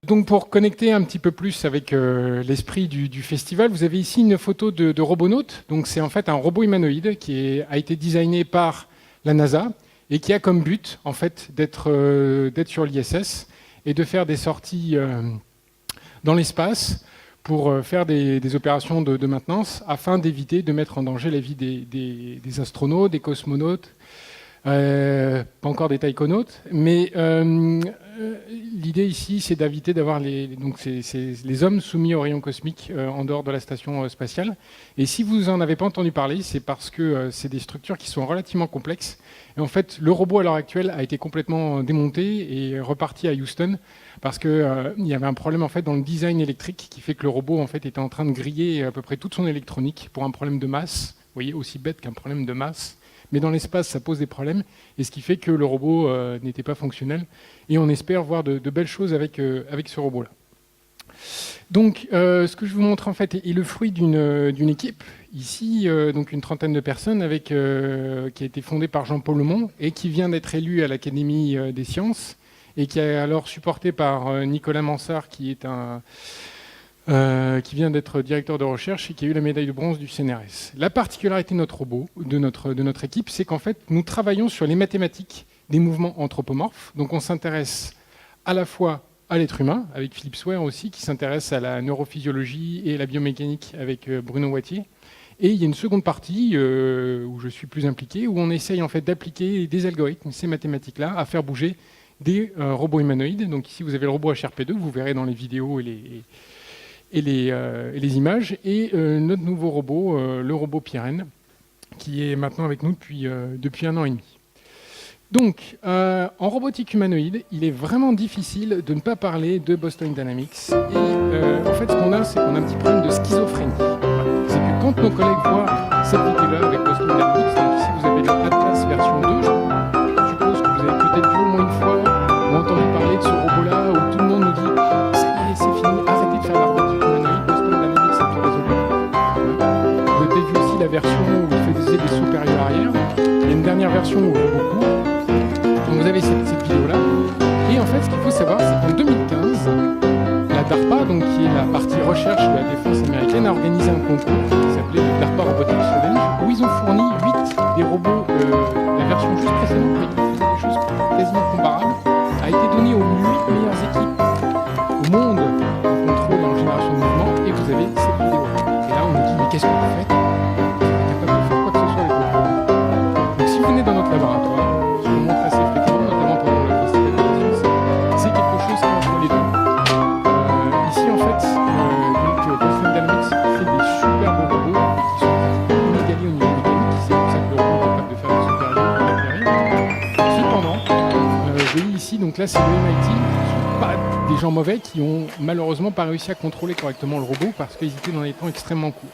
Donc pour connecter un petit peu plus avec l'esprit du festival, vous avez ici une photo de Robonaute. Donc c'est en fait un robot humanoïde qui a été designé par la NASA et qui a comme but en fait d'être sur l'ISS et de faire des sorties dans l'espace pour faire des opérations de maintenance afin d'éviter de mettre en danger la vie des astronautes, des cosmonautes, pas encore des taïkonautes, mais l'idée ici, c'est d'éviter d'avoir les hommes soumis aux rayons cosmiques en dehors de la station spatiale. Et si vous n'en avez pas entendu parler, c'est parce que c'est des structures qui sont relativement complexes. Et en fait, le robot à l'heure actuelle a été complètement démonté et reparti à Houston parce qu'il y avait un problème en fait dans le design électrique qui fait que le robot en fait était en train de griller à peu près toute son électronique pour un problème de masse. Vous voyez, aussi bête qu'un problème de masse. Mais dans l'espace, ça pose des problèmes, et ce qui fait que le robot n'était pas fonctionnel. Et on espère voir de belles choses avec ce robot-là. Donc, ce que je vous montre en fait est le fruit d'une équipe. Ici, donc une trentaine de personnes qui a été fondée par Jean-Paul Lemont et qui vient d'être élu à l'Académie des sciences et qui est alors supporté par Nicolas Mansart, qui vient d'être directeur de recherche et qui a eu la médaille de bronze du CNRS. La particularité de notre équipe, c'est qu'en fait, nous travaillons sur les mathématiques des mouvements anthropomorphes. Donc on s'intéresse à la fois à l'être humain, avec Philippe Sweer aussi, qui s'intéresse à la neurophysiologie et la biomécanique avec Bruno Wattier. Et il y a une seconde partie où je suis plus impliqué, où on essaye en fait d'appliquer des algorithmes, ces mathématiques-là, à faire bouger des robots humanoïdes. Donc ici, vous avez le robot HRP2, vous verrez dans les vidéos et les images, et notre nouveau robot, le robot Pyrène, qui est maintenant avec nous depuis 1 an et demi. Donc, en robotique humanoïde, il est vraiment difficile de ne pas parler de Boston Dynamics. Et en fait, ce qu'on a, c'est qu'on a un petit problème de schizophrénie. C'est que quand nos collègues voient cette vidéo-là avec Boston Dynamics, donc ici vous avez l'Atlas version 2, je suppose que vous avez peut-être vu au moins une fois ou entendu parler de ce robot-là où tout le monde nous dit « ça y est, c'est fini, arrêtez de faire la robotique humanoïde, Boston Dynamics, c'est tout résolu ». Vous avez peut-être vu aussi la version où il faisait des sauts période-arrière. Il y a une dernière version où on voit beaucoup. Donc vous avez cette vidéo-là. Et en fait, ce qu'il faut savoir, c'est qu'en 2015, la DARPA, donc, qui est la partie recherche de la défense américaine, a organisé un concours qui s'appelait le DARPA Robotics Challenge, où ils ont fourni 8 des robots, la version juste précédente, mais qui faisait des choses quasiment comparables, a été donné aux 8 meilleures équipes au monde en contrôle et en génération de mouvement, et vous avez cette vidéo-là. Et là, on nous dit, mais qu'est-ce que vous faites? Vous êtes capable de faire quoi que ce soit avec vos robots. Donc si vous venez dans notre laboratoire, je vous montre assez fréquemment, notamment pendant le festival de la science, c'est quelque chose qui est entre les deux. Ici, en fait, Boston Dynamics fait des superbes robots qui sont inégalés au niveau mécanique. C'est pour ça que le robot est capable de faire des super Cependant, vous voyez ici, donc là, c'est le MIT. Pas des gens mauvais qui ont malheureusement pas réussi à contrôler correctement le robot parce qu'ils étaient dans des temps extrêmement courts.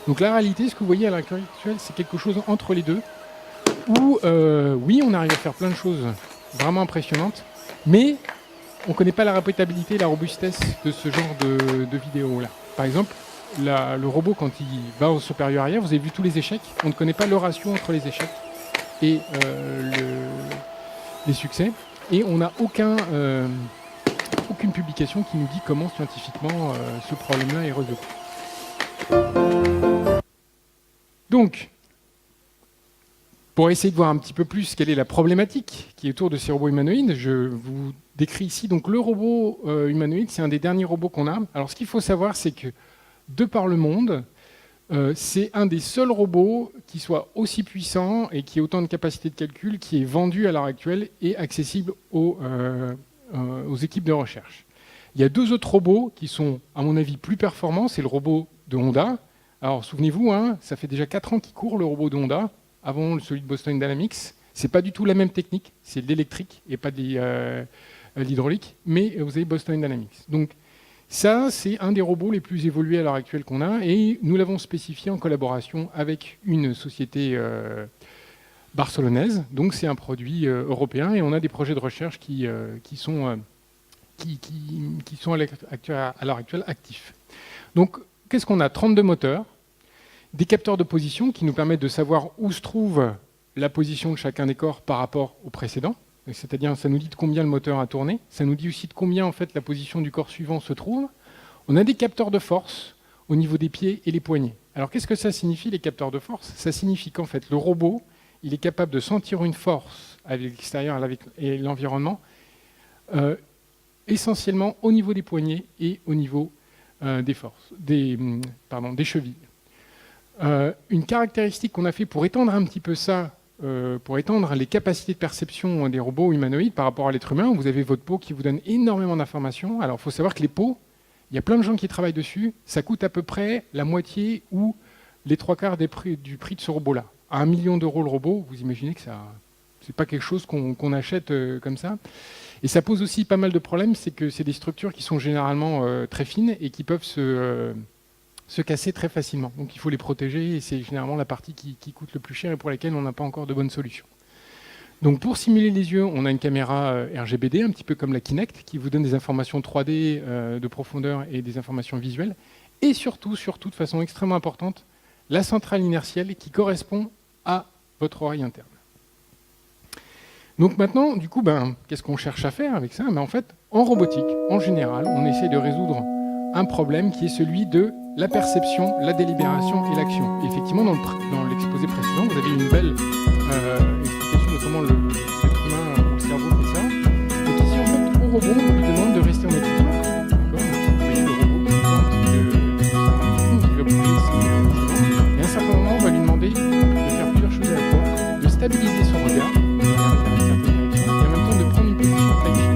Donc la réalité, ce que vous voyez à l'heure actuelle, c'est quelque chose entre les deux, où oui, on arrive à faire plein de choses vraiment impressionnantes, mais on ne connaît pas la répétabilité et la robustesse de ce genre de vidéos-là. Par exemple, le robot, quand il va au supérieur arrière, vous avez vu tous les échecs, on ne connaît pas le ratio entre les échecs et les succès, et on n'a aucune publication qui nous dit comment scientifiquement ce problème-là est résolu. Donc, pour essayer de voir un petit peu plus quelle est la problématique qui est autour de ces robots humanoïdes, je vous décris ici donc le robot humanoïde, c'est un des derniers robots qu'on a. Alors ce qu'il faut savoir, c'est que de par le monde, c'est un des seuls robots qui soit aussi puissant et qui ait autant de capacité de calcul qui est vendu à l'heure actuelle et accessible aux équipes de recherche. Il y a 2 autres robots qui sont, à mon avis, plus performants. C'est le robot de Honda. Alors souvenez-vous, hein, ça fait déjà 4 ans qu'il court le robot de Honda, avant celui de Boston Dynamics. C'est pas du tout la même technique, c'est de l'électrique et pas de l'hydraulique, mais vous avez Boston Dynamics. Donc ça, c'est un des robots les plus évolués à l'heure actuelle qu'on a, et nous l'avons spécifié en collaboration avec une société barcelonaise. Donc c'est un produit européen, et on a des projets de recherche qui sont à l'heure actuelle actifs. Donc qu'est-ce qu'on a? 32 moteurs, des capteurs de position qui nous permettent de savoir où se trouve la position de chacun des corps par rapport au précédent. c'est-à-dire ça nous dit de combien le moteur a tourné, ça nous dit aussi de combien en fait la position du corps suivant se trouve. On a des capteurs de force au niveau des pieds et les poignets. Alors qu'est-ce que ça signifie les capteurs de force? Ça signifie qu'en fait le robot, il est capable de sentir une force avec l'extérieur et l'environnement, essentiellement au niveau des poignets et au niveau des chevilles. Une caractéristique qu'on a fait pour étendre un petit peu ça, pour étendre les capacités de perception des robots humanoïdes par rapport à l'être humain, vous avez votre peau qui vous donne énormément d'informations. Alors il faut savoir que les peaux, il y a plein de gens qui travaillent dessus, ça coûte à peu près la moitié ou les 3/4 du prix de ce robot-là. À 1 million d'euros le robot, vous imaginez que ça, c'est pas quelque chose qu'on achète comme ça. Et ça pose aussi pas mal de problèmes, c'est que c'est des structures qui sont généralement très fines et qui peuvent se casser très facilement. Donc il faut les protéger et c'est généralement la partie qui coûte le plus cher et pour laquelle on n'a pas encore de bonnes solutions. Donc pour simuler les yeux, on a une caméra RGBD, un petit peu comme la Kinect, qui vous donne des informations 3D de profondeur et des informations visuelles. Et surtout, de façon extrêmement importante, la centrale inertielle qui correspond à votre oreille interne. Donc maintenant, du coup, qu'est-ce qu'on cherche à faire avec ça? En fait, en robotique, en général, on essaie de résoudre un problème qui est celui de la perception, la délibération et l'action. Effectivement, dans l'exposé précédent, vous avez une belle explication de comment l'être humain ou le cerveau fait ça. Donc ici, en fait, au robot, on lui demande de rester en équilibre. D'accord? Vous voyez le robot qui va bouger ses dents. Et à un certain moment, on va lui demander de faire plusieurs choses à la fois, de stabiliser son regard, de regarder dans une certaine direction, et en même temps de prendre une position tai chi.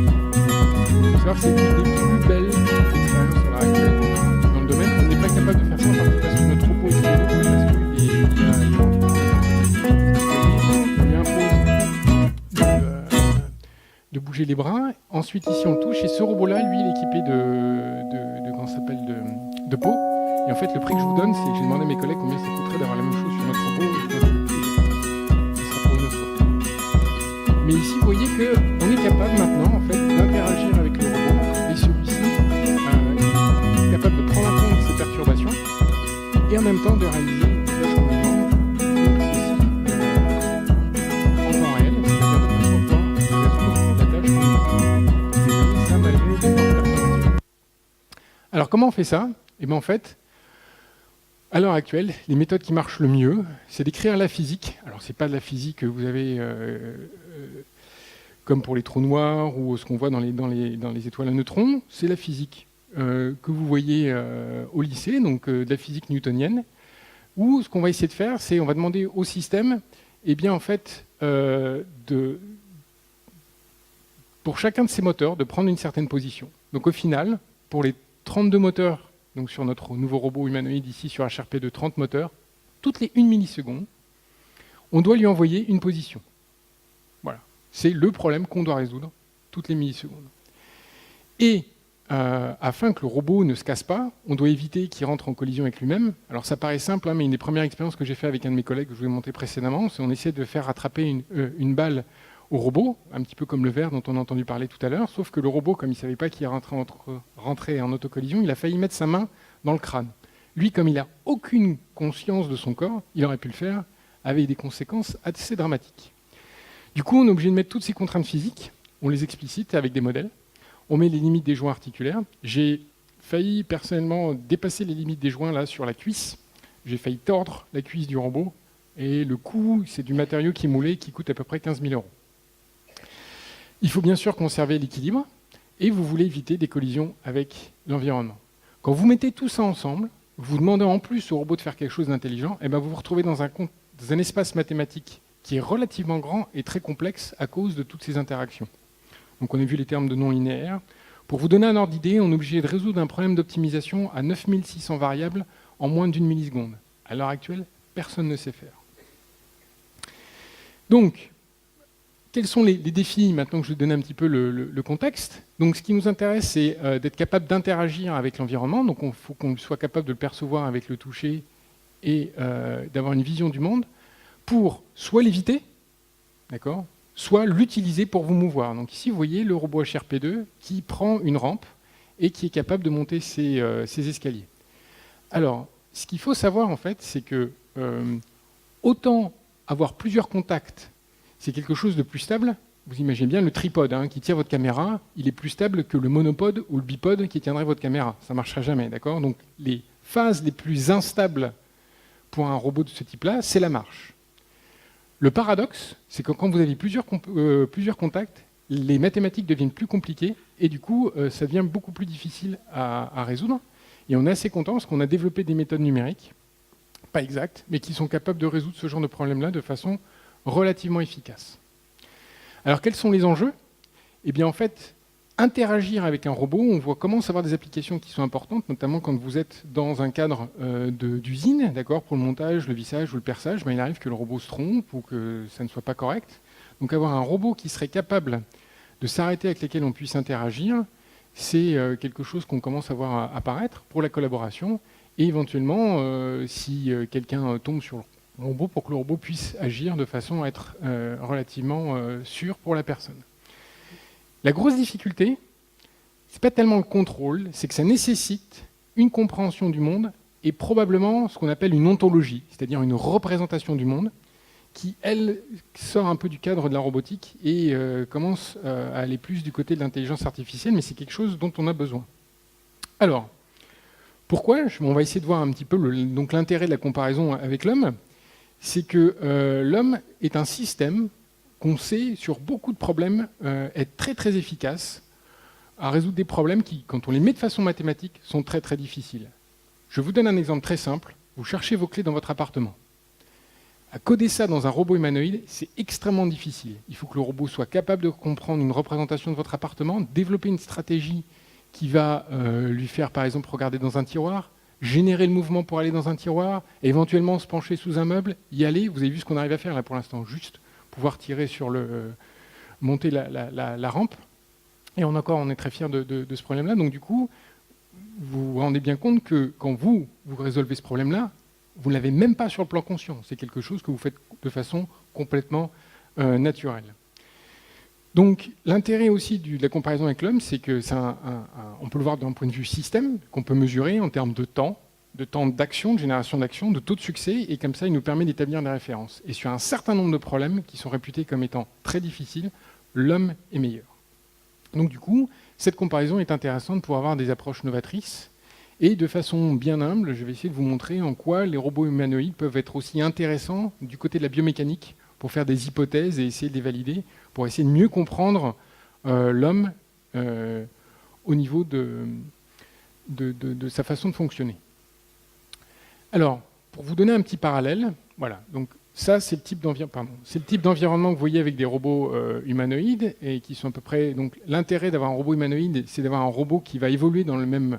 Il faut savoir que c'est une des plus belles expériences à l'heure actuelle dans le domaine. On n'est pas capable de faire ça en partie parce que notre robot est trop lourd, parce qu'il lui impose de bouger les bras. Ensuite, ici, on touche. Et ce robot-là, lui, il est équipé de peau. Et en fait, le prix que je vous donne, c'est que j'ai demandé à mes collègues combien ça coûterait d'avoir la même chose sur notre robot. Ça sera pour une autre fois. Mais ici, vous voyez qu'on est capable maintenant en fait, d'interagir avec le robot. Et celui-ci est capable de prendre en compte ces perturbations et en même temps de réaliser une tâche qu'on lui demande. Donc ceci en temps réel, c'est-à-dire de façon à pouvoir résoudre la tâche qu'on lui demande. Et ça malgré les perturbations. Alors comment on fait ça? Et bien en fait, à l'heure actuelle, les méthodes qui marchent le mieux, c'est d'écrire la physique. Alors c'est pas de la physique que vous avez comme pour les trous noirs ou ce qu'on voit dans les étoiles à neutrons, c'est la physique que vous voyez au lycée, donc de la physique newtonienne, où ce qu'on va essayer de faire, c'est on va demander au système, eh bien en fait, pour chacun de ces moteurs, de prendre une certaine position. Donc au final, pour les 32 moteurs, donc sur notre nouveau robot humanoïde ici sur HRP de 30 moteurs, toutes les 1 milliseconde, on doit lui envoyer une position. Voilà. C'est le problème qu'on doit résoudre toutes les millisecondes. Et afin que le robot ne se casse pas, on doit éviter qu'il rentre en collision avec lui-même. Alors ça paraît simple, mais une des premières expériences que j'ai fait avec un de mes collègues que je vous ai montré précédemment, c'est qu'on essaie de faire attraper une balle au robot, un petit peu comme le verre dont on a entendu parler tout à l'heure, sauf que le robot, comme il ne savait pas qu'il rentrait en autocollision, il a failli mettre sa main dans le crâne. Lui, comme il n'a aucune conscience de son corps, il aurait pu le faire avec des conséquences assez dramatiques. Du coup, on est obligé de mettre toutes ces contraintes physiques, on les explicite avec des modèles, on met les limites des joints articulaires. J'ai failli personnellement dépasser les limites des joints là sur la cuisse, j'ai failli tordre la cuisse du robot, et le coût, c'est du matériau qui est moulé, qui coûte à peu près 15 000 €. Il faut bien sûr conserver l'équilibre et vous voulez éviter des collisions avec l'environnement. Quand vous mettez tout ça ensemble, vous demandez en plus au robot de faire quelque chose d'intelligent, et bien vous vous retrouvez dans un espace mathématique qui est relativement grand et très complexe à cause de toutes ces interactions. Donc on a vu les termes de non linéaires. Pour vous donner un ordre d'idée, on est obligé de résoudre un problème d'optimisation à 9600 variables en moins d'1 milliseconde. À l'heure actuelle, personne ne sait faire. Donc, quels sont les défis, maintenant que je vais donner un petit peu le contexte? Donc ce qui nous intéresse, c'est d'être capable d'interagir avec l'environnement. Donc il faut qu'on soit capable de le percevoir avec le toucher et d'avoir une vision du monde pour soit l'éviter, d'accord, soit l'utiliser pour vous mouvoir. Donc ici, vous voyez le robot HRP2 qui prend une rampe et qui est capable de monter ses escaliers. Alors, ce qu'il faut savoir, en fait, c'est que autant avoir plusieurs contacts, c'est quelque chose de plus stable, vous imaginez bien le tripode qui tient votre caméra, il est plus stable que le monopode ou le bipode qui tiendrait votre caméra. Ça ne marchera jamais, d'accord? Donc les phases les plus instables pour un robot de ce type-là, c'est la marche. Le paradoxe, c'est que quand vous avez plusieurs contacts, les mathématiques deviennent plus compliquées et du coup, ça devient beaucoup plus difficile à résoudre. Et on est assez content parce qu'on a développé des méthodes numériques, pas exactes, mais qui sont capables de résoudre ce genre de problème-là de façon relativement efficace. Alors, quels sont les enjeux? Eh bien, en fait, interagir avec un robot, on voit commence à avoir des applications qui sont importantes, notamment quand vous êtes dans un cadre d'usine, d'accord, pour le montage, le vissage ou le perçage, ben, il arrive que le robot se trompe ou que ça ne soit pas correct. Donc, avoir un robot qui serait capable de s'arrêter avec lequel on puisse interagir, c'est quelque chose qu'on commence à voir apparaître pour la collaboration et éventuellement, si quelqu'un tombe sur le robot, pour que le robot puisse agir de façon à être relativement sûr pour la personne. La grosse difficulté, c'est pas tellement le contrôle, c'est que ça nécessite une compréhension du monde et probablement ce qu'on appelle une ontologie, c'est-à-dire une représentation du monde qui, elle, sort un peu du cadre de la robotique et commence à aller plus du côté de l'intelligence artificielle, mais c'est quelque chose dont on a besoin. Alors, pourquoi? On va essayer de voir un petit peu l'intérêt de la comparaison avec l'homme. C'est que l'homme est un système qu'on sait, sur beaucoup de problèmes, être très très efficace à résoudre des problèmes qui, quand on les met de façon mathématique, sont très très difficiles. Je vous donne un exemple très simple. Vous cherchez vos clés dans votre appartement. À coder ça dans un robot humanoïde, c'est extrêmement difficile. Il faut que le robot soit capable de comprendre une représentation de votre appartement, développer une stratégie qui va lui faire, par exemple, regarder dans un tiroir, générer le mouvement pour aller dans un tiroir, éventuellement se pencher sous un meuble, y aller. Vous avez vu ce qu'on arrive à faire là pour l'instant, juste pouvoir tirer sur monter la rampe. Et on est très fiers de ce problème-là. Donc du coup, vous vous rendez bien compte que quand vous résolvez ce problème-là, vous ne l'avez même pas sur le plan conscient. C'est quelque chose que vous faites de façon complètement naturelle. Donc l'intérêt aussi de la comparaison avec l'homme, c'est que on peut le voir d'un point de vue système, qu'on peut mesurer en termes de temps d'action, de génération d'action, de taux de succès, et comme ça, il nous permet d'établir des références. Et sur un certain nombre de problèmes qui sont réputés comme étant très difficiles, l'homme est meilleur. Donc du coup, cette comparaison est intéressante pour avoir des approches novatrices. Et de façon bien humble, je vais essayer de vous montrer en quoi les robots humanoïdes peuvent être aussi intéressants du côté de la biomécanique pour faire des hypothèses et essayer de les valider, pour essayer de mieux comprendre l'homme au niveau de sa façon de fonctionner. Alors, pour vous donner un petit parallèle, voilà, donc ça c'est le type d'environnement que vous voyez avec des robots humanoïdes et qui sont à peu près. Donc l'intérêt d'avoir un robot humanoïde, c'est d'avoir un robot qui va évoluer dans le même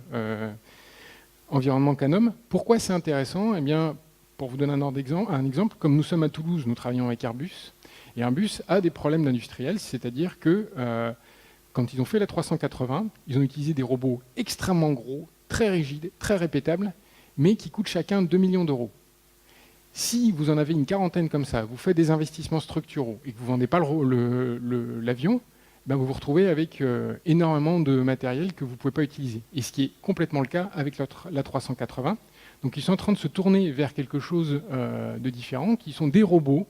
environnement qu'un homme. Pourquoi c'est intéressant? Eh bien, pour vous donner un exemple, comme nous sommes à Toulouse, nous travaillons avec Airbus, et Airbus a des problèmes d'industriels, c'est-à-dire que quand ils ont fait la 380, ils ont utilisé des robots extrêmement gros, très rigides, très répétables, mais qui coûtent chacun 2 millions d'euros. Si vous en avez une quarantaine comme ça, vous faites des investissements structuraux et que vous ne vendez pas l'avion, ben vous vous retrouvez avec énormément de matériel que vous ne pouvez pas utiliser. Et ce qui est complètement le cas avec la 380. Donc ils sont en train de se tourner vers quelque chose de différent, qui sont des robots,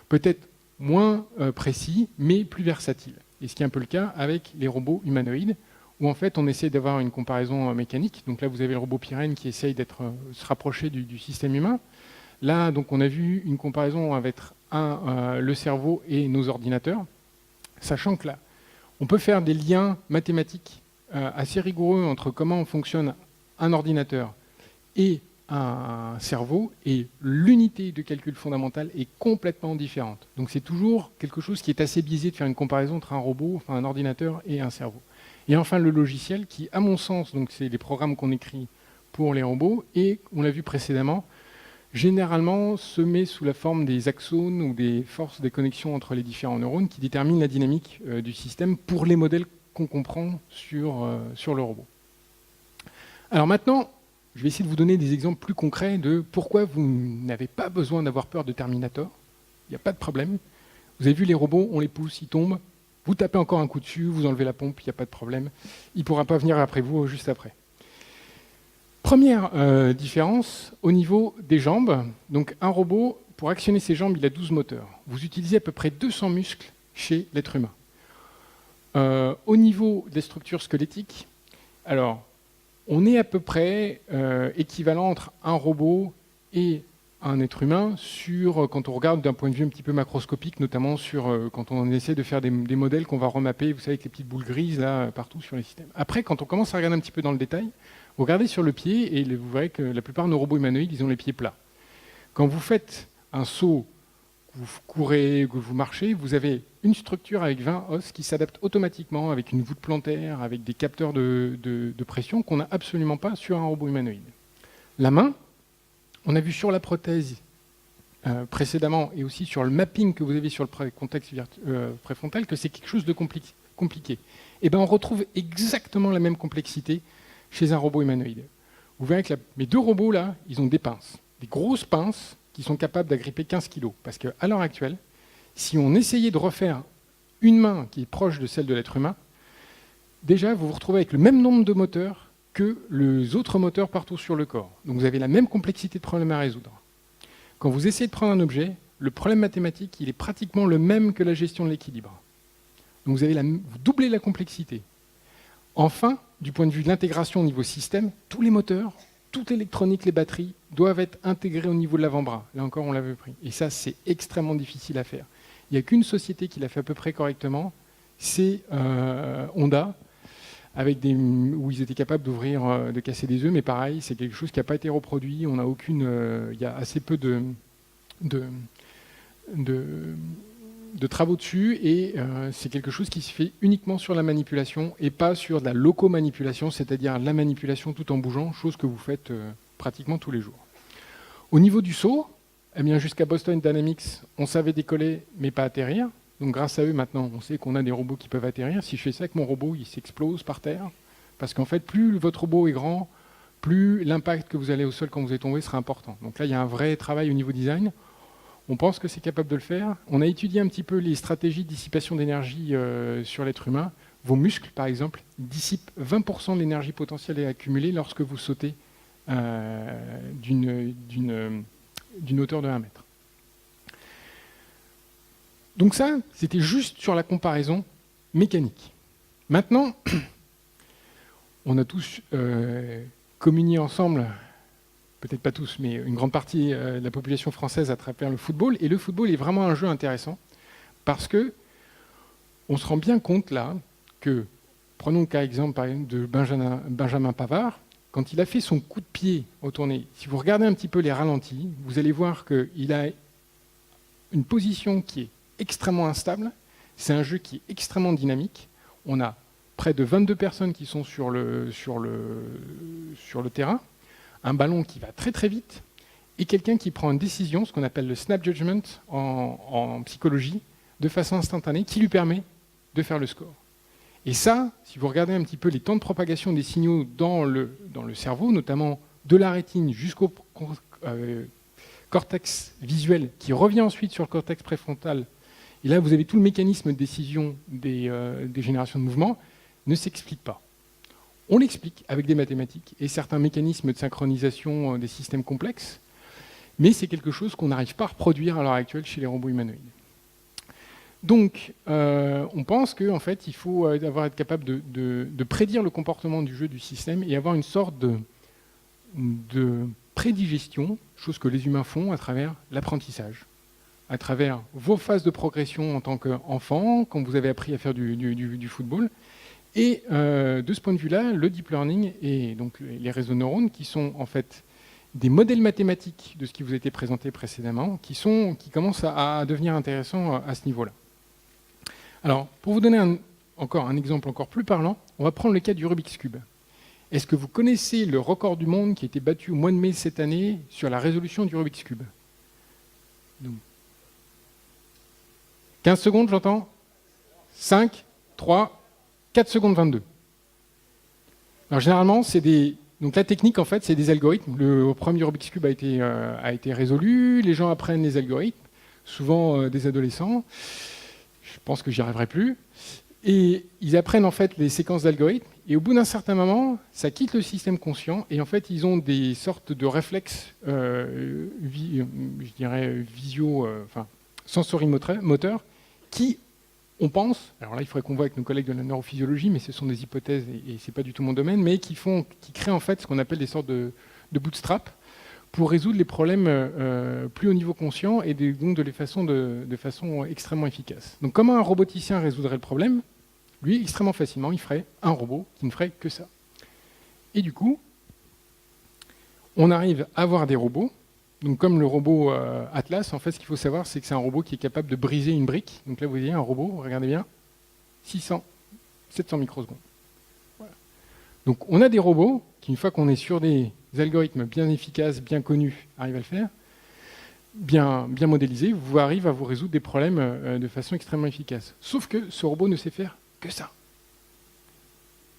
peut-être moins précis, mais plus versatiles. Et ce qui est un peu le cas avec les robots humanoïdes, où en fait on essaie d'avoir une comparaison mécanique. Donc là vous avez le robot Pyrène qui essaye de se rapprocher du système humain. Là donc on a vu une comparaison avec le cerveau et nos ordinateurs, sachant que là on peut faire des liens mathématiques assez rigoureux entre comment fonctionne un ordinateur et un cerveau, et l'unité de calcul fondamentale est complètement différente. Donc c'est toujours quelque chose qui est assez biaisé de faire une comparaison entre un robot, enfin un ordinateur et un cerveau. Et enfin le logiciel qui, à mon sens, donc c'est les programmes qu'on écrit pour les robots, et on l'a vu précédemment, généralement se met sous la forme des axones ou des forces des connexions entre les différents neurones qui déterminent la dynamique du système pour les modèles qu'on comprend sur le robot. Alors maintenant, je vais essayer de vous donner des exemples plus concrets de pourquoi vous n'avez pas besoin d'avoir peur de Terminator. Il n'y a pas de problème. Vous avez vu les robots, on les pousse, ils tombent. Vous tapez encore un coup dessus, vous enlevez la pompe, il n'y a pas de problème. Il ne pourra pas venir après vous juste après. Première différence, au niveau des jambes. Donc un robot, pour actionner ses jambes, il a 12 moteurs. Vous utilisez à peu près 200 muscles chez l'être humain. Au niveau des structures squelettiques, alors, on est à peu près équivalent entre un robot et un être humain quand on regarde d'un point de vue un petit peu macroscopique, notamment quand on essaie de faire des modèles qu'on va remapper, vous savez, avec les petites boules grises là, partout sur les systèmes. Après, quand on commence à regarder un petit peu dans le détail, vous regardez sur le pied et vous verrez que la plupart de nos robots humanoïdes, ils ont les pieds plats. Quand vous faites un saut, que vous courez, que vous marchez, vous avez une structure avec 20 os qui s'adapte automatiquement avec une voûte plantaire, avec des capteurs de pression qu'on n'a absolument pas sur un robot humanoïde. La main, on a vu sur la prothèse précédemment et aussi sur le mapping que vous avez sur le contexte préfrontal que c'est quelque chose de compliqué. Et bien on retrouve exactement la même complexité chez un robot humanoïde. Vous verrez que mes deux robots là, ils ont des pinces, des grosses pinces qui sont capables d'agripper 15 kg. Parce qu'à l'heure actuelle, si on essayait de refaire une main qui est proche de celle de l'être humain, déjà vous vous retrouvez avec le même nombre de moteurs que les autres moteurs partout sur le corps. Donc vous avez la même complexité de problème à résoudre. Quand vous essayez de prendre un objet, le problème mathématique, il est pratiquement le même que la gestion de l'équilibre. Donc vous doublez la complexité. Enfin, du point de vue de l'intégration au niveau système, tous les moteurs, toute l'électronique, les batteries, doivent être intégrés au niveau de l'avant-bras. Là encore, on l'avait pris. Et ça, c'est extrêmement difficile à faire. Il n'y a qu'une société qui l'a fait à peu près correctement, c'est Honda, où ils étaient capables de casser des œufs, mais pareil, c'est quelque chose qui n'a pas été reproduit. On n'a il y a assez peu de travaux dessus, et c'est quelque chose qui se fait uniquement sur la manipulation et pas sur de la locomanipulation, c'est-à-dire la manipulation tout en bougeant, chose que vous faites pratiquement tous les jours. Au niveau du saut, eh bien jusqu'à Boston Dynamics, on savait décoller mais pas atterrir. Donc grâce à eux, maintenant, on sait qu'on a des robots qui peuvent atterrir. Si je fais ça avec mon robot, il s'explose par terre. Parce qu'en fait, plus votre robot est grand, plus l'impact que vous allez au sol quand vous êtes tombé sera important. Donc là, il y a un vrai travail au niveau design. On pense que c'est capable de le faire. On a étudié un petit peu les stratégies de dissipation d'énergie sur l'être humain. Vos muscles, par exemple, dissipent 20% de l'énergie potentielle accumulée lorsque vous sautez d'une hauteur de 1 mètre. Donc ça, c'était juste sur la comparaison mécanique. Maintenant, on a tous communié ensemble, peut-être pas tous, mais une grande partie de la population française à travers le football. Et le football est vraiment un jeu intéressant parce que on se rend bien compte là que, prenons le cas exemple par exemple de Benjamin Pavard, quand il a fait son coup de pied au tournée, si vous regardez un petit peu les ralentis, vous allez voir qu'il a une position qui est extrêmement instable. C'est un jeu qui est extrêmement dynamique. On a près de 22 personnes qui sont sur le terrain, un ballon qui va très très vite, et quelqu'un qui prend une décision, ce qu'on appelle le snap judgment en psychologie, de façon instantanée, qui lui permet de faire le score. Et ça, si vous regardez un petit peu les temps de propagation des signaux dans le cerveau, notamment de la rétine jusqu'au cortex visuel, qui revient ensuite sur le cortex préfrontal, et là vous avez tout le mécanisme de décision des générations de mouvements, ne s'explique pas. On l'explique avec des mathématiques et certains mécanismes de synchronisation des systèmes complexes, mais c'est quelque chose qu'on n'arrive pas à reproduire à l'heure actuelle chez les robots humanoïdes. Donc, on pense qu'en fait, il faut être capable de prédire le comportement du jeu du système et avoir une sorte de prédigestion, chose que les humains font à travers l'apprentissage, à travers vos phases de progression en tant qu'enfant, quand vous avez appris à faire du football. Et de ce point de vue-là, le deep learning et donc les réseaux de neurones, qui sont en fait des modèles mathématiques de ce qui vous a été présenté précédemment, qui commencent à devenir intéressants à ce niveau-là. Alors, pour vous donner encore un exemple encore plus parlant, on va prendre le cas du Rubik's Cube. Est-ce que vous connaissez le record du monde qui a été battu au mois de mai cette année sur la résolution du Rubik's Cube? 15 secondes, j'entends 5, 3, 4 secondes 22. Alors généralement, donc la technique, en fait, c'est des algorithmes. Le premier Rubik's Cube a été résolu, les gens apprennent les algorithmes, souvent des adolescents. Je pense que j'y arriverai plus. Et ils apprennent en fait les séquences d'algorithmes, et au bout d'un certain moment, ça quitte le système conscient, et en fait, ils ont des sortes de réflexes, je dirais, sensorimoteurs, qui on pense, alors là il faudrait qu'on voit avec nos collègues de la neurophysiologie, mais ce sont des hypothèses et ce n'est pas du tout mon domaine, mais qui créent en fait ce qu'on appelle des sortes de bootstraps pour résoudre les problèmes plus au niveau conscient et donc de façon extrêmement efficace. Donc comment un roboticien résoudrait le problème? Lui, extrêmement facilement, il ferait un robot qui ne ferait que ça. Et du coup, on arrive à avoir des robots. Donc comme le robot Atlas, en fait, ce qu'il faut savoir, c'est que c'est un robot qui est capable de briser une brique. Donc là, vous voyez un robot, regardez bien, 700 microsecondes. Voilà. Donc on a des robots qui, une fois qu'on est sur des algorithmes bien efficaces, bien connus, arrivent à le faire, bien modélisés, vous arrivez à vous résoudre des problèmes de façon extrêmement efficace. Sauf que ce robot ne sait faire que ça.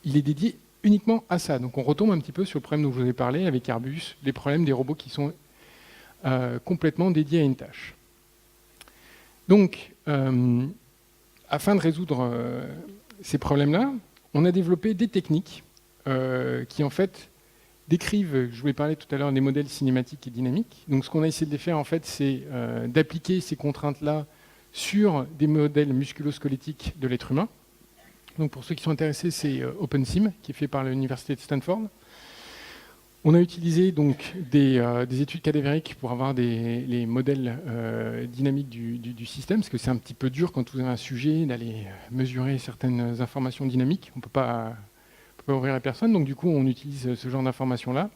Il est dédié uniquement à ça. Donc on retombe un petit peu sur le problème dont je vous ai parlé avec Airbus, les problèmes des robots qui sont complètement dédiés à une tâche. Donc, afin de résoudre ces problèmes-là, on a développé des techniques qui en fait décrivent, je vous ai parlé tout à l'heure, des modèles cinématiques et dynamiques. Donc ce qu'on a essayé de faire en fait, c'est d'appliquer ces contraintes-là sur des modèles musculo-squelettiques de l'être humain. Donc pour ceux qui sont intéressés, c'est OpenSim, qui est fait par l'université de Stanford. On a utilisé donc des études cadavériques pour avoir les modèles dynamiques du système, parce que c'est un petit peu dur quand vous avez un sujet d'aller mesurer certaines informations dynamiques. On ne peut pas ouvrir la personne, donc du coup on utilise ce genre d'informations-là.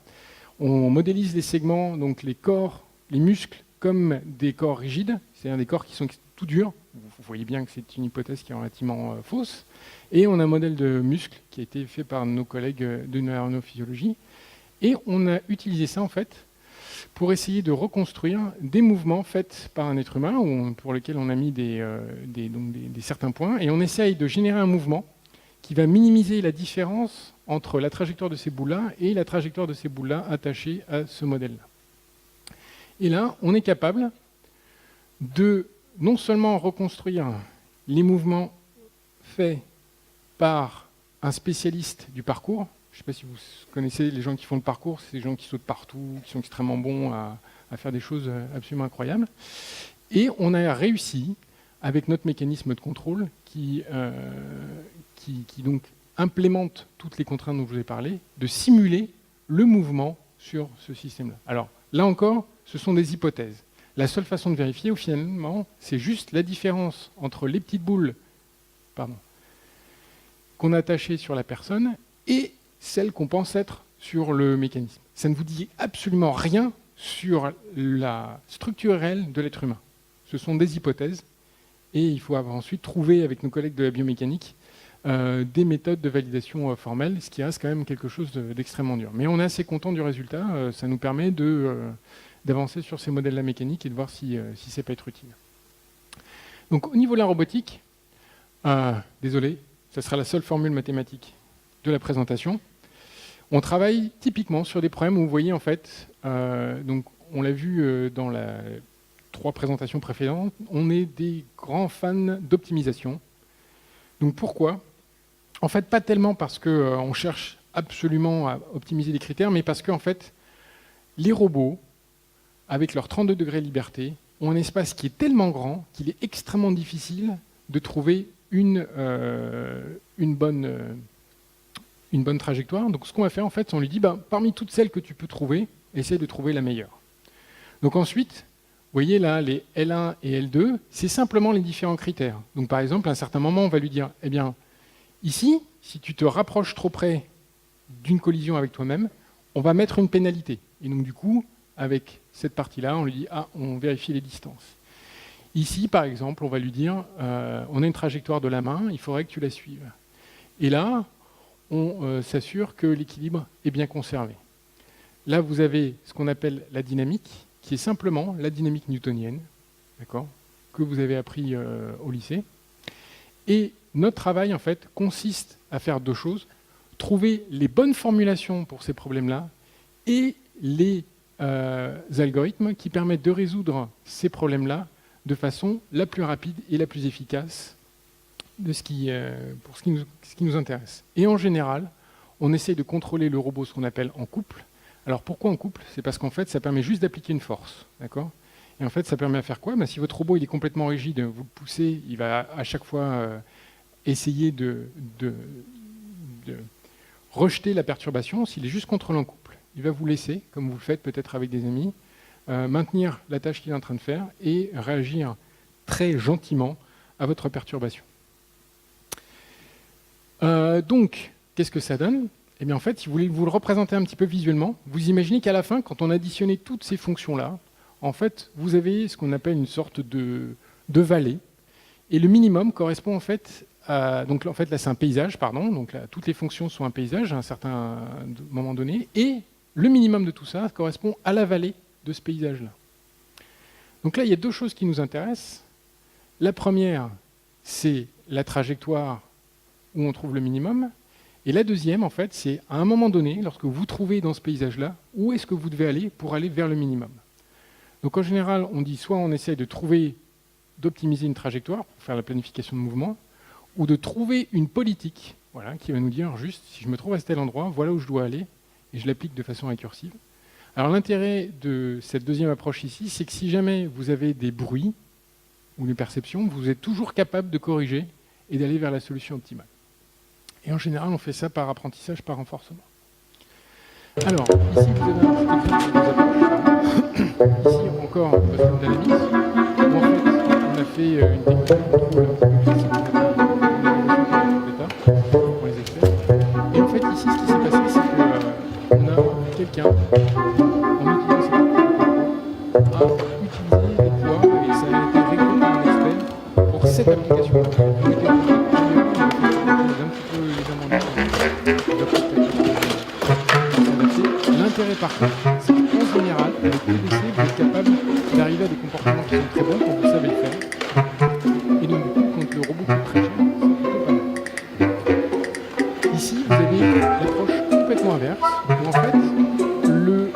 On modélise les segments, donc les corps, les muscles, comme des corps rigides, c'est-à-dire des corps qui sont tout durs. Vous voyez bien que c'est une hypothèse qui est relativement fausse. Et on a un modèle de muscle qui a été fait par nos collègues de neurophysiologie. Et on a utilisé ça en fait pour essayer de reconstruire des mouvements faits par un être humain pour lesquels on a mis des certains points. Et on essaye de générer un mouvement qui va minimiser la différence entre la trajectoire de ces boules-là et la trajectoire de ces boules-là attachées à ce modèle-là. Et là, on est capable de non seulement reconstruire les mouvements faits par un spécialiste du parcours. Je ne sais pas si vous connaissez les gens qui font le parcours, c'est des gens qui sautent partout, qui sont extrêmement bons à faire des choses absolument incroyables. Et on a réussi, avec notre mécanisme de contrôle, qui donc implémente toutes les contraintes dont je vous ai parlé, de simuler le mouvement sur ce système-là. Alors, là encore, ce sont des hypothèses. La seule façon de vérifier, finalement, c'est juste la différence entre les petites boules qu'on a attachées sur la personne et celles qu'on pense être sur le mécanisme. Ça ne vous dit absolument rien sur la structure réelle de l'être humain. Ce sont des hypothèses et il faut ensuite trouver avec nos collègues de la biomécanique des méthodes de validation formelles, ce qui reste quand même quelque chose d'extrêmement dur. Mais on est assez content du résultat, ça nous permet d'avancer sur ces modèles-là mécaniques et de voir si ça peut être utile. Donc au niveau de la robotique, désolé, ça sera la seule formule mathématique de la présentation. On travaille typiquement sur des problèmes où vous voyez en fait, donc on l'a vu dans les 3 présentations précédentes, on est des grands fans d'optimisation. Donc pourquoi? En fait, pas tellement parce qu'on cherche absolument à optimiser des critères, mais parce qu'en fait, les robots, avec leur 32 degrés de liberté, ont un espace qui est tellement grand qu'il est extrêmement difficile de trouver une bonne trajectoire. Donc ce qu'on va faire, en fait, on lui dit, parmi toutes celles que tu peux trouver, essaye de trouver la meilleure. Donc ensuite, vous voyez là, les L1 et L2, c'est simplement les différents critères. Donc par exemple, à un certain moment, on va lui dire, eh bien, ici, si tu te rapproches trop près d'une collision avec toi-même, on va mettre une pénalité. Et donc du coup, avec cette partie-là, on lui dit, on vérifie les distances. Ici, par exemple, on va lui dire, on a une trajectoire de la main, il faudrait que tu la suives. Et là, on s'assure que l'équilibre est bien conservé. Là, vous avez ce qu'on appelle la dynamique, qui est simplement la dynamique newtonienne, d'accord, que vous avez appris au lycée. Et notre travail, en fait, consiste à faire 2 choses. Trouver les bonnes formulations pour ces problèmes-là et les algorithmes qui permettent de résoudre ces problèmes-là de façon la plus rapide et la plus efficace pour ce qui nous intéresse. Et en général, on essaie de contrôler le robot, ce qu'on appelle en couple. Alors pourquoi en couple? C'est parce qu'en fait, ça permet juste d'appliquer une force, d'accord? Et en fait, ça permet à faire quoi? Si votre robot il est complètement rigide, vous le poussez, il va à chaque fois essayer de rejeter la perturbation. S'il est juste contrôlé en couple, il va vous laisser, comme vous le faites peut-être avec des amis, maintenir la tâche qu'il est en train de faire et réagir très gentiment à votre perturbation. Donc, qu'est-ce que ça donne? Eh bien, en fait, si vous voulez vous le représenter un petit peu visuellement, vous imaginez qu'à la fin, quand on additionne toutes ces fonctions-là, en fait, vous avez ce qu'on appelle une sorte de vallée. Et le minimum correspond en fait à... Donc en fait, là, c'est un paysage, pardon. Donc là, toutes les fonctions sont un paysage à un certain moment donné. Et le minimum de tout ça correspond à la vallée de ce paysage-là. Donc là, il y a deux choses qui nous intéressent. La première, c'est la trajectoire où on trouve le minimum. Et la deuxième, en fait, c'est à un moment donné, lorsque vous vous trouvez dans ce paysage-là, où est-ce que vous devez aller pour aller vers le minimum. Donc en général, on dit soit on essaie de trouver, d'optimiser une trajectoire pour faire la planification de mouvement, ou de trouver une politique, voilà, qui va nous dire juste, si je me trouve à tel endroit, voilà où je dois aller, et je l'applique de façon récursive. Alors l'intérêt de cette deuxième approche ici, c'est que si jamais vous avez des bruits ou des perceptions, vous êtes toujours capable de corriger et d'aller vers la solution optimale. Et en général, on fait ça par apprentissage, par renforcement. Alors, ici, vous avez un petit exemple de approches. Ici, encore Boston Dynamics, où en fait, on a fait une technique de contrôle un petit peu classique pour les experts. Et en fait, ici, ce qui s'est passé, c'est qu'on a quelqu'un, en utilisant cette technique de contrôle, a utilisé des poids, et ça a été réglé par un expert pour cette application-là. L'intérêt par contre, c'est qu'en général, avec PDC, vous êtes capable d'arriver à des comportements qui sont très bons quand vous savez le faire. Et donc du coup, quand le robot coûte très cher, c'est plutôt pas mal. Ici, vous avez l'approche complètement inverse, où en fait, le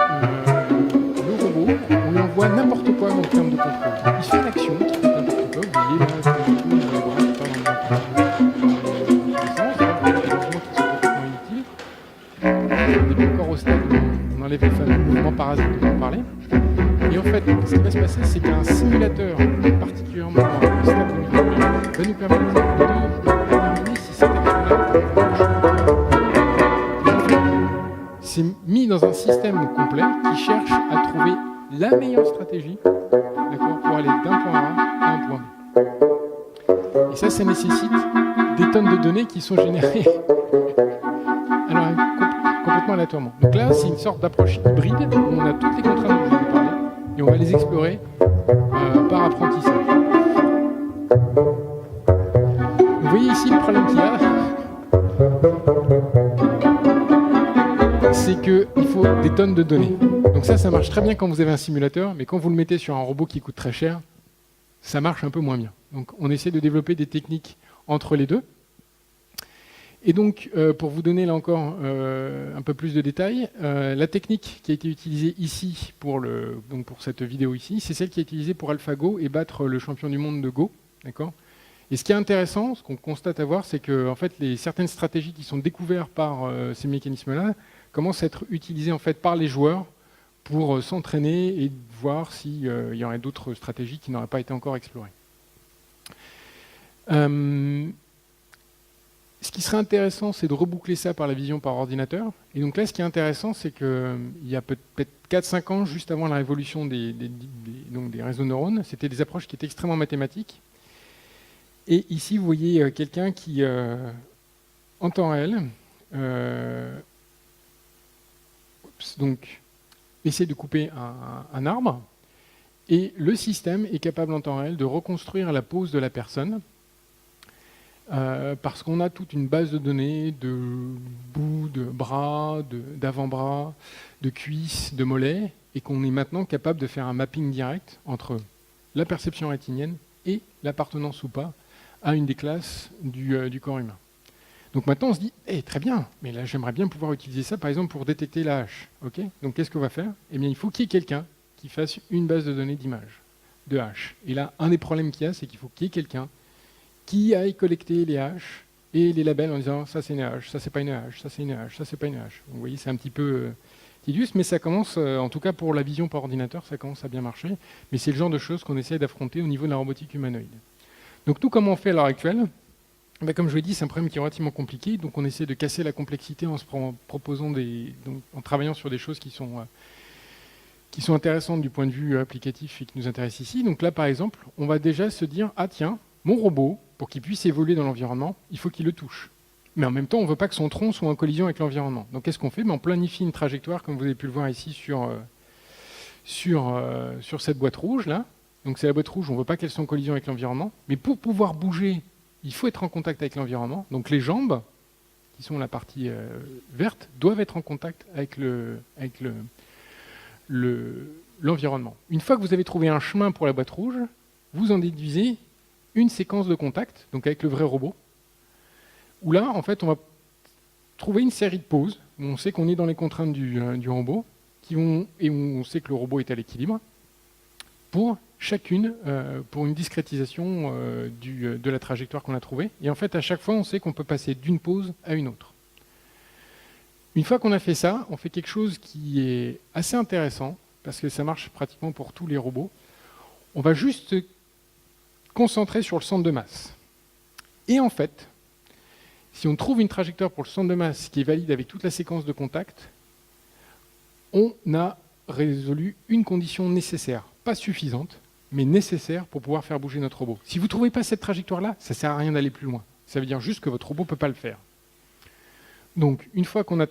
robot, on lui envoie n'importe quoi en termes de contrôle. Il fait une action qui fait n'importe quoi, vous voyez là, c'est un peu dans les bras qui part dans le sens, des changements qui sont complètement inutiles. On est encore au stade où on enlève les fameux mouvements parasites dont on parlait. Et en fait, ce qui va se passer, c'est qu'un simulateur particulièrement stable va nous permettre de déterminer si cette action-là c'est mis dans un système complet qui cherche à trouver la meilleure stratégie, d'accord, pour aller d'un point A à un point B. Et ça nécessite des tonnes de données qui sont générées alors, complètement aléatoirement. Donc là, c'est une sorte d'approche hybride où on a toutes les contraintes dont je vous ai parlé et on va les explorer par apprentissage. Vous voyez ici le problème qu'il y a, c'est qu'il faut des tonnes de données. Donc ça marche très bien quand vous avez un simulateur, mais quand vous le mettez sur un robot qui coûte très cher, ça marche un peu moins bien. Donc on essaie de développer des techniques entre les deux. Et donc, pour vous donner là encore un peu plus de détails, la technique qui a été utilisée ici pour cette vidéo ici, c'est celle qui est utilisée pour AlphaGo et battre le champion du monde de Go. D'accord ? Et ce qui est intéressant, ce qu'on constate à voir, c'est que en fait, certaines stratégies qui sont découvertes par ces mécanismes-là commencent à être utilisées en fait, par les joueurs pour s'entraîner et voir s'il y aurait d'autres stratégies qui n'auraient pas été encore explorées. Ce qui serait intéressant, c'est de reboucler ça par la vision par ordinateur. Et donc là, ce qui est intéressant, c'est qu'il y a peut-être 4-5 ans, juste avant la révolution des réseaux de neurones, c'était des approches qui étaient extrêmement mathématiques. Et ici, vous voyez quelqu'un qui, en temps réel, donc, essaie de couper un arbre, et le système est capable en temps réel de reconstruire la pose de la personne, parce qu'on a toute une base de données de bouts, de bras, d'avant-bras, de cuisses, de mollets, et qu'on est maintenant capable de faire un mapping direct entre la perception rétinienne et l'appartenance ou pas à une des classes du corps humain. Donc maintenant on se dit, très bien, mais là j'aimerais bien pouvoir utiliser ça par exemple pour détecter la hache. Okay, donc qu'est-ce qu'on va faire? Eh bien il faut qu'il y ait quelqu'un qui fasse une base de données d'images, de haches. Et là, un des problèmes qu'il y a, c'est qu'il faut qu'il y ait quelqu'un qui aille collecter les haches et les labels en disant ça c'est une hache, ça c'est pas une hache, ça c'est une hache, ça c'est pas une hache. Donc, vous voyez, c'est un petit peu fastidieux, mais ça commence, en tout cas pour la vision par ordinateur, ça commence à bien marcher. Mais c'est le genre de choses qu'on essaie d'affronter au niveau de la robotique humanoïde. Donc nous, comment on fait à l'heure actuelle? Comme je l'ai dit, c'est un problème qui est relativement compliqué, donc on essaie de casser la complexité en se proposant en travaillant sur des choses qui sont intéressantes du point de vue applicatif et qui nous intéressent ici. Donc là, par exemple, on va déjà se dire, ah tiens, mon robot, pour qu'il puisse évoluer dans l'environnement, il faut qu'il le touche. Mais en même temps, on ne veut pas que son tronc soit en collision avec l'environnement. Donc qu'est-ce qu'on fait? On planifie une trajectoire, comme vous avez pu le voir ici sur cette boîte rouge là. Donc c'est la boîte rouge, on ne veut pas qu'elle soit en collision avec l'environnement. Mais pour pouvoir bouger, il faut être en contact avec l'environnement. Donc les jambes, qui sont la partie verte, doivent être en contact avec l'environnement. Une fois que vous avez trouvé un chemin pour la boîte rouge, vous en déduisez une séquence de contact, donc avec le vrai robot, où là, en fait, on va trouver une série de pauses, où on sait qu'on est dans les contraintes du robot, et où on sait que le robot est à l'équilibre, pour chacune, pour une discrétisation de la trajectoire qu'on a trouvée. Et en fait, à chaque fois, on sait qu'on peut passer d'une pause à une autre. Une fois qu'on a fait ça, on fait quelque chose qui est assez intéressant, parce que ça marche pratiquement pour tous les robots. On va juste se concentrer sur le centre de masse. Et en fait, si on trouve une trajectoire pour le centre de masse qui est valide avec toute la séquence de contact, on a résolu une condition nécessaire, pas suffisante, mais nécessaire pour pouvoir faire bouger notre robot. Si vous ne trouvez pas cette trajectoire-là, ça ne sert à rien d'aller plus loin. Ça veut dire juste que votre robot ne peut pas le faire. Donc, une fois qu'on a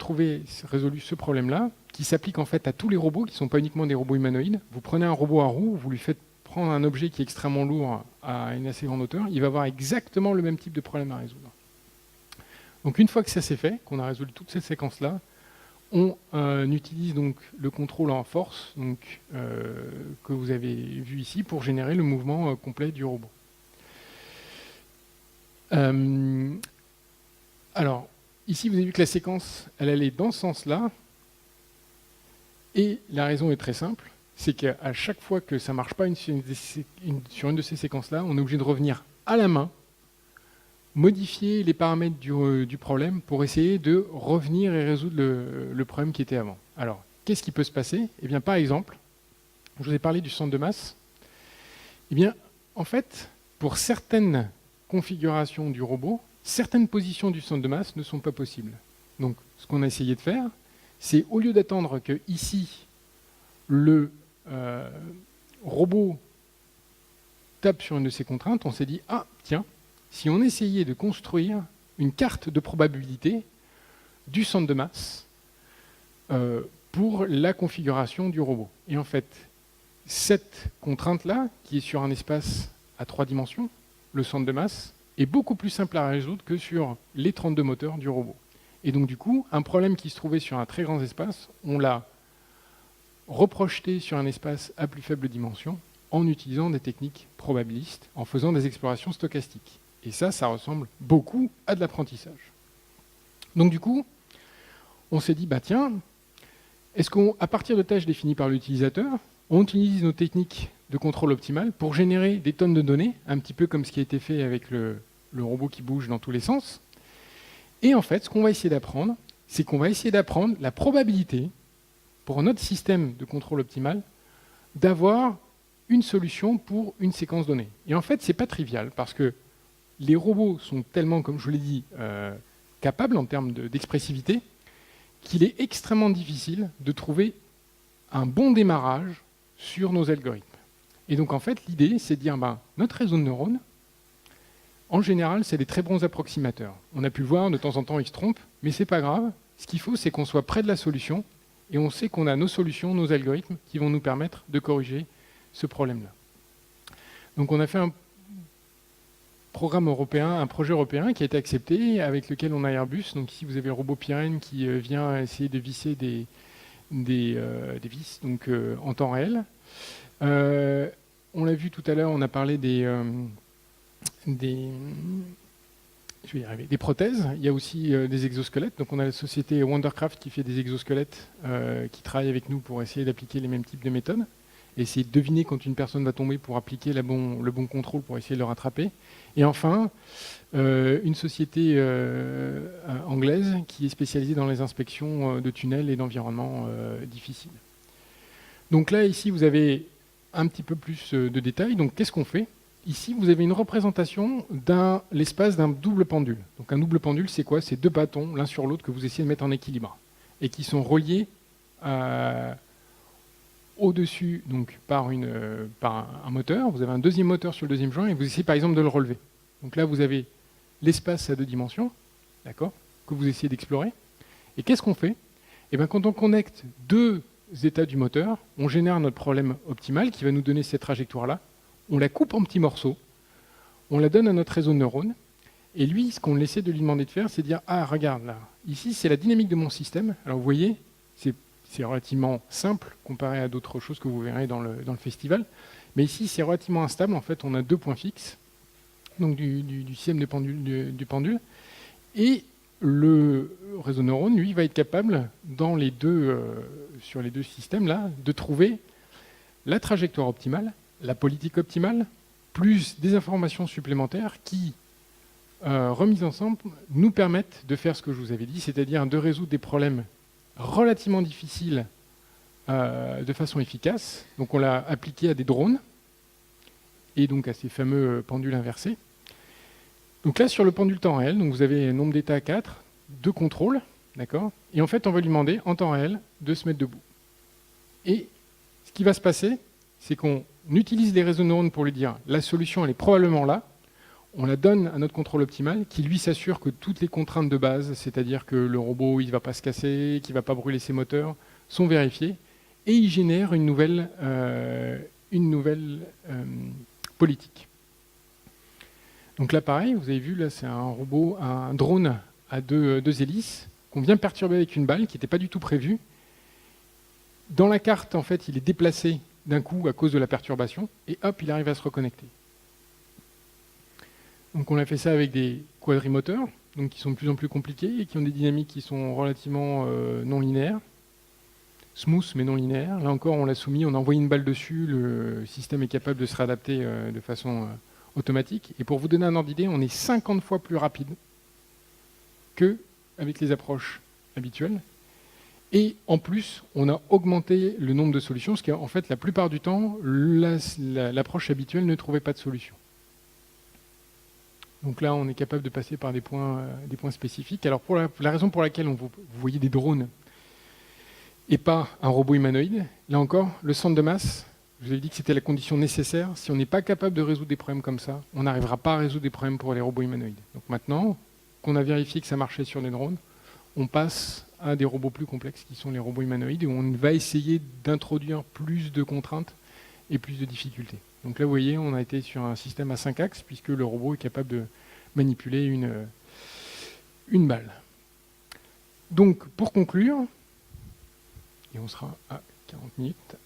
résolu ce problème-là, qui s'applique en fait à tous les robots, qui ne sont pas uniquement des robots humanoïdes, vous prenez un robot à roues, vous lui faites prendre un objet qui est extrêmement lourd à une assez grande hauteur, il va avoir exactement le même type de problème à résoudre. Donc une fois que ça s'est fait, qu'on a résolu toute cette séquence-là, on utilise donc le contrôle en force que vous avez vu ici pour générer le mouvement complet du robot. Alors, ici vous avez vu que la séquence, elle allait dans ce sens-là, et la raison est très simple, c'est qu'à chaque fois que ça ne marche pas sur une de ces séquences-là, on est obligé de revenir à la main, modifier les paramètres du problème pour essayer de revenir et résoudre le problème qui était avant. Alors, qu'est-ce qui peut se passer? Eh bien, par exemple, je vous ai parlé du centre de masse. Eh bien, en fait, pour certaines configurations du robot, certaines positions du centre de masse ne sont pas possibles. Donc, ce qu'on a essayé de faire, c'est au lieu d'attendre que ici, le robot tape sur une de ces contraintes, on s'est dit, ah, tiens, si on essayait de construire une carte de probabilité du centre de masse pour la configuration du robot. Et en fait, cette contrainte-là, qui est sur un espace à 3 dimensions, le centre de masse, est beaucoup plus simple à résoudre que sur les 32 moteurs du robot. Et donc du coup, un problème qui se trouvait sur un très grand espace, on l'a reprojeté sur un espace à plus faible dimension en utilisant des techniques probabilistes, en faisant des explorations stochastiques. Et ça ressemble beaucoup à de l'apprentissage. Donc du coup, on s'est dit, bah tiens, est-ce qu'à partir de tâches définies par l'utilisateur, on utilise nos techniques de contrôle optimal pour générer des tonnes de données, un petit peu comme ce qui a été fait avec le robot qui bouge dans tous les sens. Et en fait, ce qu'on va essayer d'apprendre, c'est qu'on va essayer d'apprendre la probabilité, pour notre système de contrôle optimal, d'avoir une solution pour une séquence donnée. Et en fait, ce n'est pas trivial, parce que les robots sont tellement, comme je vous l'ai dit, capables en termes d'expressivité, qu'il est extrêmement difficile de trouver un bon démarrage sur nos algorithmes. Et donc en fait, l'idée, c'est de dire, notre réseau de neurones, en général, c'est des très bons approximateurs. On a pu le voir, de temps en temps, ils se trompent, mais ce n'est pas grave. Ce qu'il faut, c'est qu'on soit près de la solution, et on sait qu'on a nos solutions, nos algorithmes, qui vont nous permettre de corriger ce problème-là. Donc on a fait un programme européen, un projet européen qui a été accepté, avec lequel on a Airbus. Donc ici, vous avez le robot Pyrène qui vient essayer de visser des vis en temps réel. On l'a vu tout à l'heure, on a parlé des prothèses. Il y a aussi des exosquelettes. Donc on a la société Wondercraft qui fait des exosquelettes, qui travaille avec nous pour essayer d'appliquer les mêmes types de méthodes. essayer de deviner quand une personne va tomber pour appliquer le bon contrôle pour essayer de le rattraper. Et enfin, une société anglaise qui est spécialisée dans les inspections de tunnels et d'environnements difficiles. Donc là, ici, vous avez un petit peu plus de détails. Donc qu'est-ce qu'on fait? Ici, vous avez une représentation de l'espace d'un double pendule. Donc un double pendule, c'est quoi? C'est deux bâtons, l'un sur l'autre, que vous essayez de mettre en équilibre et qui sont reliés au-dessus donc par un moteur. Vous avez un deuxième moteur sur le deuxième joint et vous essayez par exemple de le relever. Donc là, vous avez l'espace à deux dimensions, d'accord, que vous essayez d'explorer. Et qu'est-ce qu'on fait? Eh bien, quand on connecte deux états du moteur, on génère notre problème optimal qui va nous donner cette trajectoire-là. On la coupe en petits morceaux, on la donne à notre réseau de neurones, et lui, ce qu'on essaie de lui demander de faire, c'est de dire « Ah, regarde là, ici c'est la dynamique de mon système. » Alors vous voyez, c'est relativement simple comparé à d'autres choses que vous verrez dans le festival, mais ici c'est relativement instable. En fait, on a deux points fixes, donc du système du pendule, et le réseau de neurones, lui, va être capable, sur les deux systèmes-là, de trouver la trajectoire optimale, la politique optimale, plus des informations supplémentaires qui, remises ensemble, nous permettent de faire ce que je vous avais dit, c'est-à-dire de résoudre des problèmes relativement difficiles de façon efficace. Donc on l'a appliqué à des drones et donc à ces fameux pendules inversés. Donc là, sur le pendule temps réel, donc vous avez un nombre d'états 4, deux contrôles, d'accord. Et en fait, on va lui demander, en temps réel, de se mettre debout. Et ce qui va se passer, c'est qu'on utilise les réseaux de neurones pour lui dire la solution, elle est probablement là. On la donne à notre contrôle optimal, qui lui s'assure que toutes les contraintes de base, c'est-à-dire que le robot, il ne va pas se casser, qu'il ne va pas brûler ses moteurs, sont vérifiées. Et il génère une nouvelle politique. Donc là, pareil, vous avez vu, là, c'est un drone à deux hélices qu'on vient perturber avec une balle qui n'était pas du tout prévue. Dans la carte, en fait, il est déplacé d'un coup à cause de la perturbation, et hop, il arrive à se reconnecter. Donc on a fait ça avec des quadrimoteurs, donc qui sont de plus en plus compliqués et qui ont des dynamiques qui sont relativement non linéaires, smooth mais non linéaires. Là encore, on l'a soumis, on a envoyé une balle dessus, le système est capable de se réadapter de façon automatique. Et pour vous donner un ordre d'idée, on est 50 fois plus rapide qu'avec les approches habituelles. Et en plus, on a augmenté le nombre de solutions, parce qu'en fait, la plupart du temps, l'approche habituelle ne trouvait pas de solution. Donc là, on est capable de passer par des points spécifiques. Alors, pour la raison pour laquelle vous voyez des drones et pas un robot humanoïde, là encore, le centre de masse, je vous ai dit que c'était la condition nécessaire. Si on n'est pas capable de résoudre des problèmes comme ça, on n'arrivera pas à résoudre des problèmes pour les robots humanoïdes. Donc maintenant qu'on a vérifié que ça marchait sur les drones, on passe à des robots plus complexes qui sont les robots humanoïdes, où on va essayer d'introduire plus de contraintes et plus de difficultés. Donc là, vous voyez, on a été sur un système à 5 axes, puisque le robot est capable de manipuler une balle. Donc, pour conclure, et on sera à 40 minutes,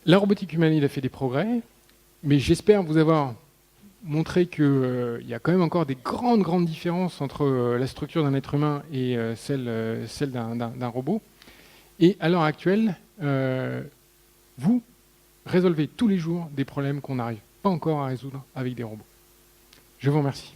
la robotique humanoïde a fait des progrès, mais j'espère vous avoir montré qu'il y a quand même encore des grandes différences entre la structure d'un être humain et celle d'un robot. Et à l'heure actuelle, vous résolvez tous les jours des problèmes qu'on n'arrive pas encore à résoudre avec des robots. Je vous remercie.